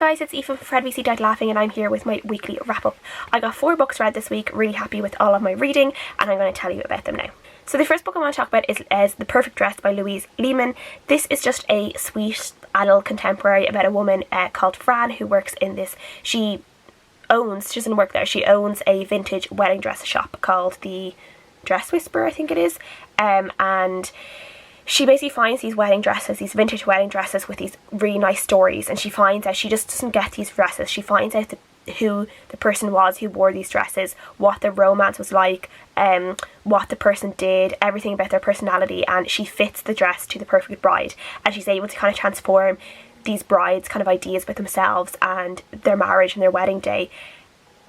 guys, it's Aoife from Fred VC Died Laughing and I'm here with my weekly wrap up. I got 4 books read this week, really happy with all of my reading, and I'm going to tell you about them now. So the first book I want to talk about is The Perfect Dress by Louise Leaman. This is just a sweet adult contemporary about a woman called Fran who works in this, she doesn't work there, she owns a vintage wedding dress shop called the Dress Whisperer, I think it is, and she basically finds these wedding dresses, these vintage wedding dresses with these really nice stories, and she finds out she just doesn't get these dresses. She finds out who the person was who wore these dresses, what their romance was like, what the person did, everything about their personality, and she fits the dress to the perfect bride, and she's able to kind of transform these brides' kind of ideas about themselves and their marriage and their wedding day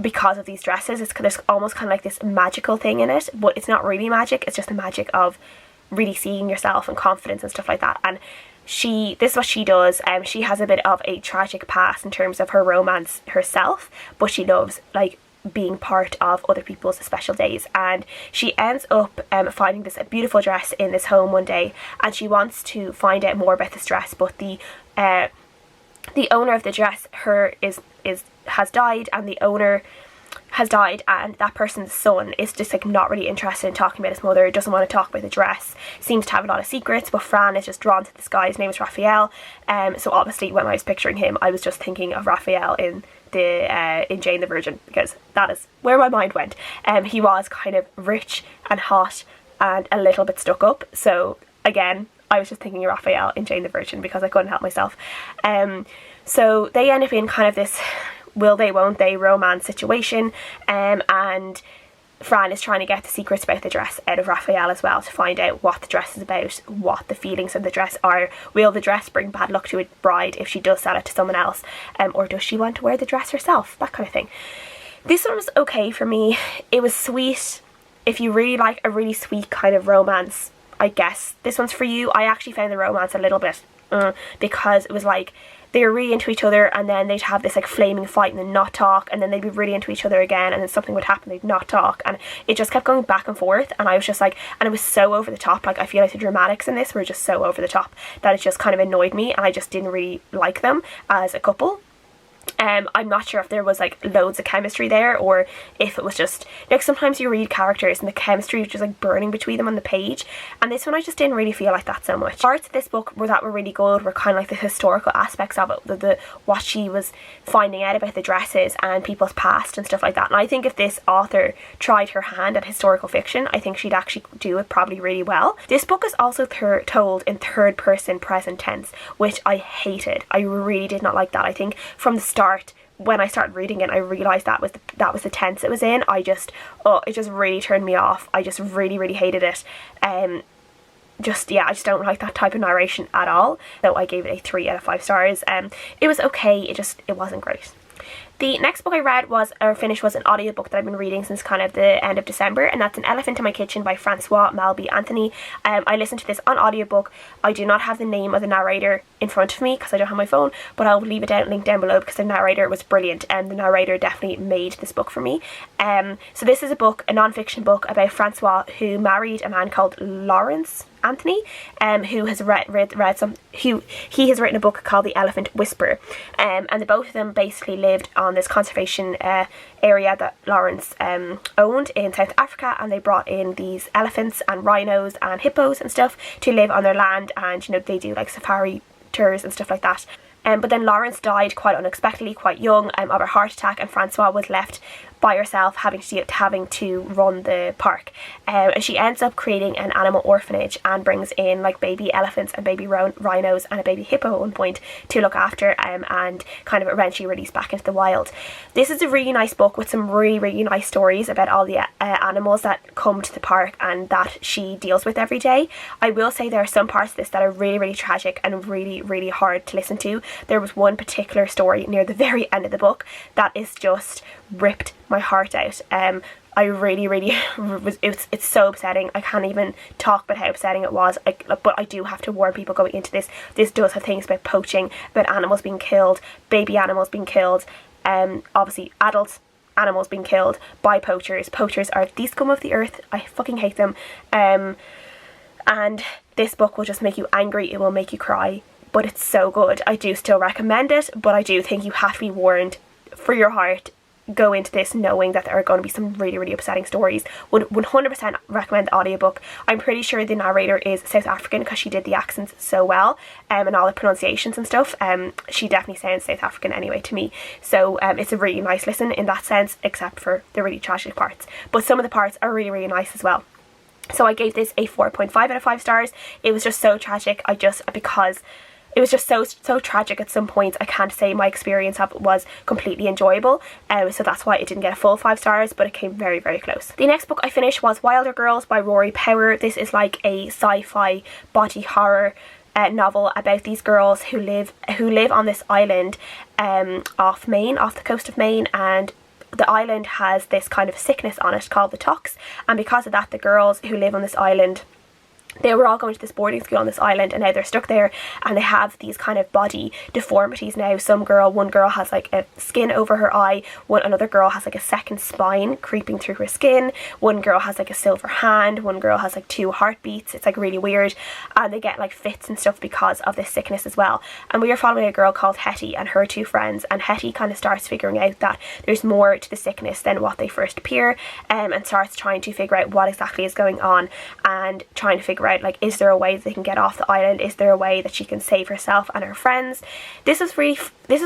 because of these dresses. There's almost kind of like this magical thing in it, but it's not really magic, it's just the magic of really seeing yourself and confidence and stuff like that. And this is what she does. She has a bit of a tragic past in terms of her romance herself, but she loves like being part of other people's special days, and she ends up finding this beautiful dress in this home one day, and she wants to find out more about this dress, but the owner of the dress has died, and the owner has died, and that person's son is just like not really interested in talking about his mother, doesn't want to talk about the dress, seems to have a lot of secrets, but Fran is just drawn to this guy. His name is Raphael, so obviously when I was picturing him I was just thinking of Raphael in Jane the Virgin, because that is where my mind went. He was kind of rich and hot and a little bit stuck up, so again I was just thinking of Raphael in Jane the Virgin because I couldn't help myself. So they end up in kind of this will they won't they romance situation, and Fran is trying to get the secrets about the dress out of Raphael as well, to find out what the dress is about, what the feelings of the dress are. Will the dress bring bad luck to a bride if she does sell it to someone else, or does she want to wear the dress herself, that kind of thing. This one was okay for me. It was sweet. If you really like a really sweet kind of romance, I guess this one's for you. I actually found the romance a little bit because it was like they were really into each other, and then they'd have this like flaming fight and then not talk, and then they'd be really into each other again, and then something would happen, they'd not talk, and it just kept going back and forth, and I was just like, and it was so over the top. Like I feel like the dramatics in this were just so over the top that it just kind of annoyed me, and I just didn't really like them as a couple. I'm not sure if there was like loads of chemistry there, or if it was just like sometimes you read characters and the chemistry is just like burning between them on the page, and this one I just didn't really feel like that so much. Parts of this book that were really good were kind of like the historical aspects of it, the what she was finding out about the dresses and people's past and stuff like that, and I think if this author tried her hand at historical fiction, I think she'd actually do it probably really well. This book is also told in third person present tense, which I hated. I really did not like that. I think from the start when I started reading it I realised that was the tense it was in. It just really turned me off. I just really hated it. I just don't like that type of narration at all. So I gave it a 3 out of 5 stars. It was okay, it wasn't great. The next book I read was an audiobook that I've been reading since kind of the end of December, and that's An Elephant in My Kitchen by Francoise Malby-Anthony. I listened to this on audiobook. I do not have the name of the narrator in front of me because I don't have my phone, but I'll leave it linked down below because the narrator was brilliant, and the narrator definitely made this book for me. So this is a non-fiction book about Francoise, who married a man called Malby-Anthony, who has he has written a book called The Elephant Whisperer, and the both of them basically lived on this conservation area that Lawrence owned in South Africa, and they brought in these elephants and rhinos and hippos and stuff to live on their land, and they do like safari tours and stuff like that. But then Lawrence died quite unexpectedly, quite young, of a heart attack, and Francoise was left by herself having to run the park, and she ends up creating an animal orphanage and brings in like baby elephants and baby rhinos and a baby hippo at one point to look after, and kind of eventually release back into the wild. This is a really nice book with some really nice stories about all the animals that come to the park and that she deals with every day. I will say there are some parts of this that are really tragic and really hard to listen to. There was one particular story near the very end of the book that is just ripped my heart out. I really it's so upsetting. I can't even talk about how upsetting it was. But I do have to warn people going into this. This does have things about poaching, about animals being killed, baby animals being killed, obviously adult animals being killed by poachers. Poachers are the scum of the earth. I fucking hate them. And this book will just make you angry. It will make you cry. but it's so good. I do still recommend it, but I do think you have to be warned for your heart. Go into this knowing that there are going to be some really, really upsetting stories. Would 100% recommend the audiobook. I'm pretty sure the narrator is South African because she did the accents so well, and all the pronunciations and stuff. She definitely sounds South African anyway to me. So it's a really nice listen in that sense, except for the really tragic parts. But some of the parts are really, really nice as well. So I gave this a 4.5 out of 5 stars. It was just so tragic. Because it was just so tragic at some points. I can't say my experience of it was completely enjoyable, so that's why it didn't get a full 5 stars, but it came very, very close. The next book I finished was Wilder Girls by Rory. This is like a sci-fi body horror novel about these girls who live on this island off the coast of Maine, and the island has this kind of sickness on it called the tox, and because of that, the girls who live on this island, they were all going to this boarding school on this island, and now they're stuck there, and they have these kind of body deformities now. One girl has like a skin over her eye, another girl has like a second spine creeping through her skin, one girl has like a silver hand, one girl has like 2 heartbeats. It's like really weird, and they get like fits and stuff because of this sickness as well. And we are following a girl called Hetty and her 2 friends, and Hetty kind of starts figuring out that there's more to the sickness than what they first appear, and starts trying to figure out what exactly is going on, and trying to figure out, like, is there a way that they can get off the island? Is there a way that she can save herself and her friends? This is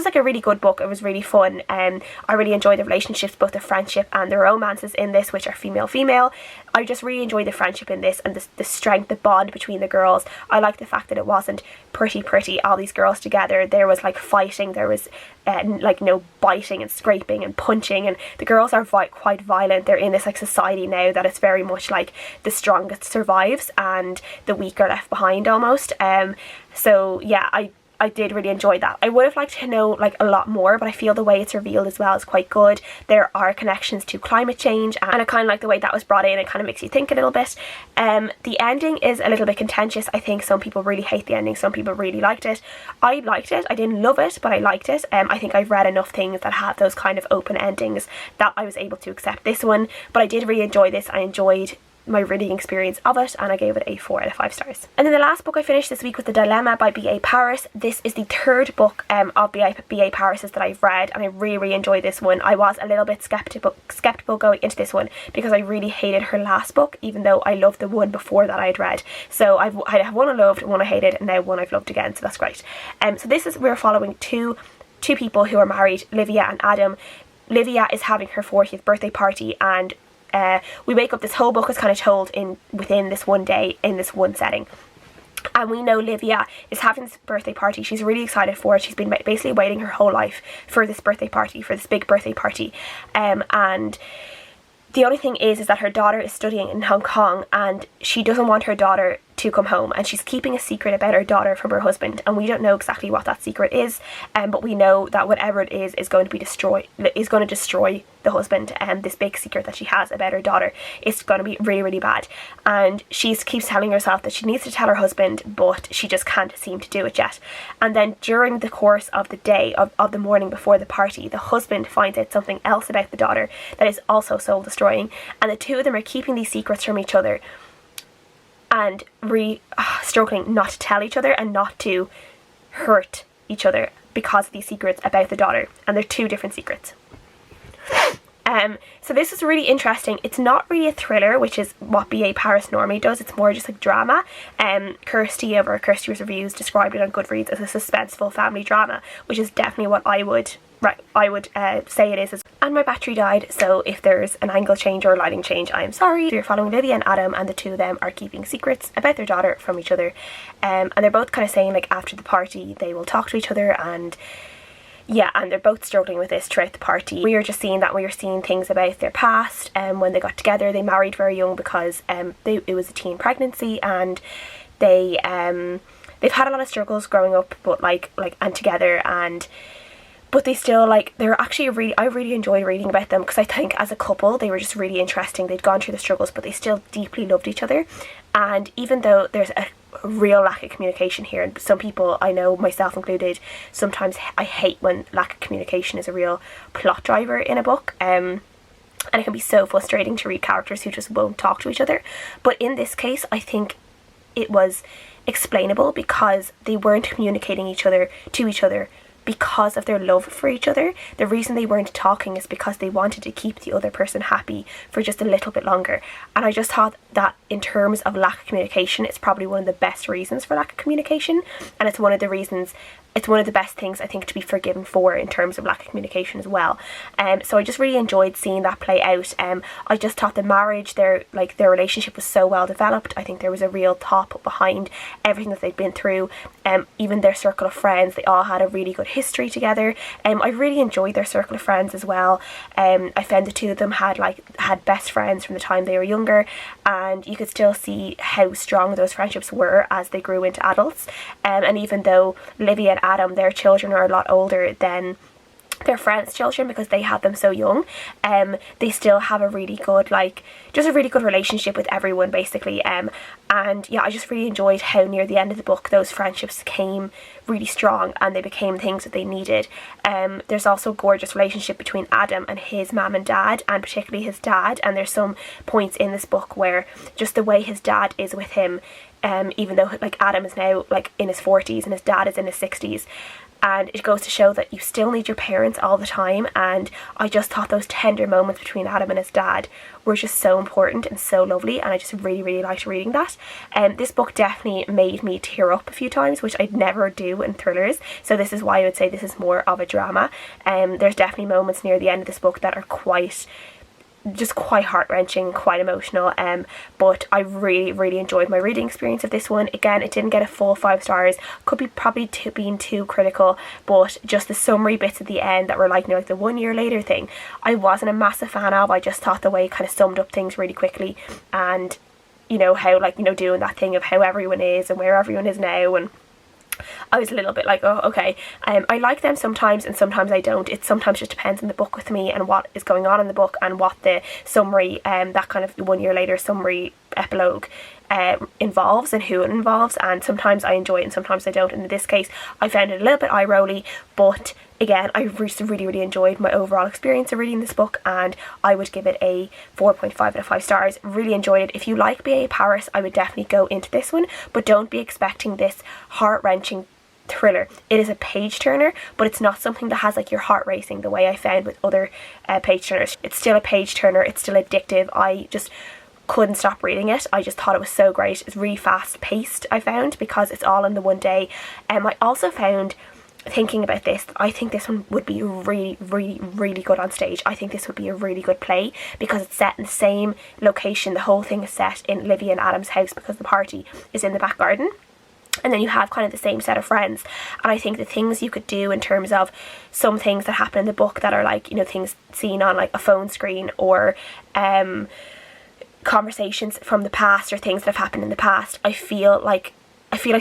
like a really good book. It was really fun. I really enjoyed the relationships, both the friendship and the romances in this, which are female. I just really enjoyed the friendship in this, and the strength, the bond between the girls. I like the fact that it wasn't pretty, all these girls together. There was like fighting, there was like no biting and scraping and punching, and the girls are quite violent. They're in this like society now that it's very much like the strongest survives and the weak are left behind almost. So yeah, I did really enjoy that. I would have liked to know like a lot more, but I feel the way it's revealed as well is quite good. There are connections to climate change, and I kind of like the way that was brought in. It kind of makes you think a little bit. The ending is a little bit contentious. I think some people really hate the ending, some people really liked it. I liked it. I didn't love it, but I liked it. I think I've read enough things that have those kind of open endings that I was able to accept this one, but I did really enjoy this. I enjoyed my reading experience of it, and I gave it a 4 out of 5 stars. And then the last book I finished this week was The Dilemma by B.A. Paris. This is the 3rd book of B.A. Paris's that I've read, and I really enjoyed this one. I was a little bit skeptical going into this one because I really hated her last book, even though I loved the one before that I'd read. So I have one I loved, one I hated, and now one I've loved again, so that's great. So we're following two people who are married, Livia and Adam. Livia is having her 40th birthday party, and we wake up, this whole book is kind of told within this one day, in this one setting. And we know Livia is having this birthday party. She's really excited for it. She's been basically waiting her whole life for this birthday party, for this big birthday party. And the only thing is that her daughter is studying in Hong Kong, and she doesn't want her daughter to come home, and she's keeping a secret about her daughter from her husband, and we don't know exactly what that secret is, but we know that whatever it is going to destroy the husband, and this big secret that she has about her daughter is going to be really, really bad. And she keeps telling herself that she needs to tell her husband, but she just can't seem to do it yet. And then during the course of the day, of the morning before the party, the husband finds out something else about the daughter that is also soul destroying, and the two of them are keeping these secrets from each other and struggling not to tell each other and not to hurt each other because of these secrets about the daughter. And they're 2 different secrets. So this is really interesting. It's not really a thriller, which is what B.A. Paris normally does. It's more just like drama. Kirsty over Kirsty's Reviews described it on Goodreads as a suspenseful family drama, which is definitely what I would say it is. And my battery died, so if there's an angle change or a lighting change, I am sorry. So you're following Livia and Adam, and the 2 of them are keeping secrets about their daughter from each other. And they're both kind of saying, like, after the party they will talk to each other, and yeah, and they're both struggling with this throughout the party. We are just seeing that we are seeing things about their past, and when they got together, they married very young because it was a teen pregnancy, and they've had a lot of struggles growing up, but and together, but they still, they're actually I really enjoyed reading about them, because I think as a couple they were just really interesting. They'd gone through the struggles, but they still deeply loved each other. And even though there's a real lack of communication here, and some people, I know myself included, sometimes I hate when lack of communication is a real plot driver in a book, and it can be so frustrating to read characters who just won't talk to each other. But in this case, I think it was explainable because they weren't communicating to each other because of their love for each other. The reason they weren't talking is because they wanted to keep the other person happy for just a little bit longer. And I just thought that in terms of lack of communication, it's probably one of the best reasons for lack of communication, and it's one of the best things I think to be forgiven for in terms of lack of communication as well. So I just really enjoyed seeing that play out. I just thought the marriage, their relationship was so well developed. I think there was a real thought behind everything that they'd been through. Even their circle of friends, they all had a really good history together. I really enjoyed their circle of friends as well. I found the two of them had best friends from the time they were younger, and you could still see how strong those friendships were as they grew into adults. And even though Livy and Adam, their children are a lot older than their friends' children because they had them so young, they still have a really good relationship with everyone basically. And yeah, I just really enjoyed how near the end of the book those friendships came really strong and they became things that they needed. There's also a gorgeous relationship between Adam and his mum and dad, and particularly his dad, and there's some points in this book where just the way his dad is with him, even though Adam is now in his 40s and his dad is in his 60s, and it goes to show that you still need your parents all the time. And I just thought those tender moments between Adam and his dad were just so important and so lovely, and I just really, really liked reading that. This book definitely made me tear up a few times, which I'd never do in thrillers, so this is why I would say this is more of a drama. There's definitely moments near the end of this book that are quite heart-wrenching, quite emotional, but I really, really enjoyed my reading experience of this one. Again, it didn't get a full 5 stars, could be probably being too critical, but just the summary bits at the end that were the 1 year later thing, I wasn't a massive fan of. I just thought the way it kind of summed up things really quickly, and how doing that thing of how everyone is and where everyone is now, and I was a little bit oh, okay. I like them sometimes and sometimes I don't. It sometimes just depends on the book with me and what is going on in the book and what the summary, that kind of 1 year later summary epilogue involves and who it involves, and sometimes I enjoy it and sometimes I don't. And in this case I found it a little bit eye-rolly, but again, I really, really enjoyed my overall experience of reading this book, and I would give it a 4.5 out of 5 stars. Really enjoyed it. If you like B.A. Paris, I would definitely go into this one, but don't be expecting this heart-wrenching thriller. It is a page turner, but it's not something that has your heart racing the way I found with other page turners. It's still a page turner, it's still addictive. I just couldn't stop reading it. I just thought it was so great. It's really fast paced, I found, because it's all in the one day. I also found, thinking about this, I think this one would be really, really, really good on stage. I think this would be a really good play because it's set in the same location. The whole thing is set in Livy and Adam's house because the party is in the back garden. And then you have kind of the same set of friends, and I think the things you could do in terms of some things that happen in the book that are things seen on a phone screen, or conversations from the past, or things that have happened in the past, I feel like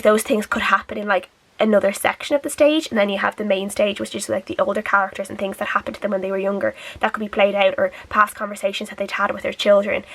those things could happen in another section of the stage, and then you have the main stage, which is the older characters and things that happened to them when they were younger that could be played out, or past conversations that they'd had with their children.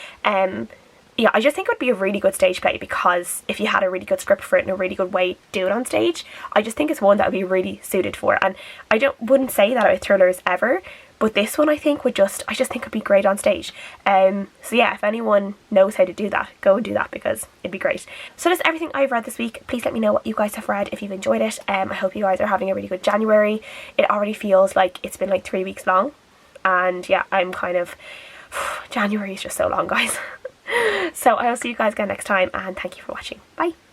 Yeah, I just think it would be a really good stage play, because if you had a really good script for it and a really good way to do it on stage, I just think it's one that would be really suited for. And I wouldn't say that about thrillers ever, but this one I just think would be great on stage. So yeah, if anyone knows how to do that, go and do that, because it'd be great. So that's everything I've read this week. Please let me know what you guys have read if you've enjoyed it. I hope you guys are having a really good January. It already feels like it's been 3 weeks long, and yeah, I'm kind of January is just so long, guys. So I'll see you guys again next time, and thank you for watching. Bye.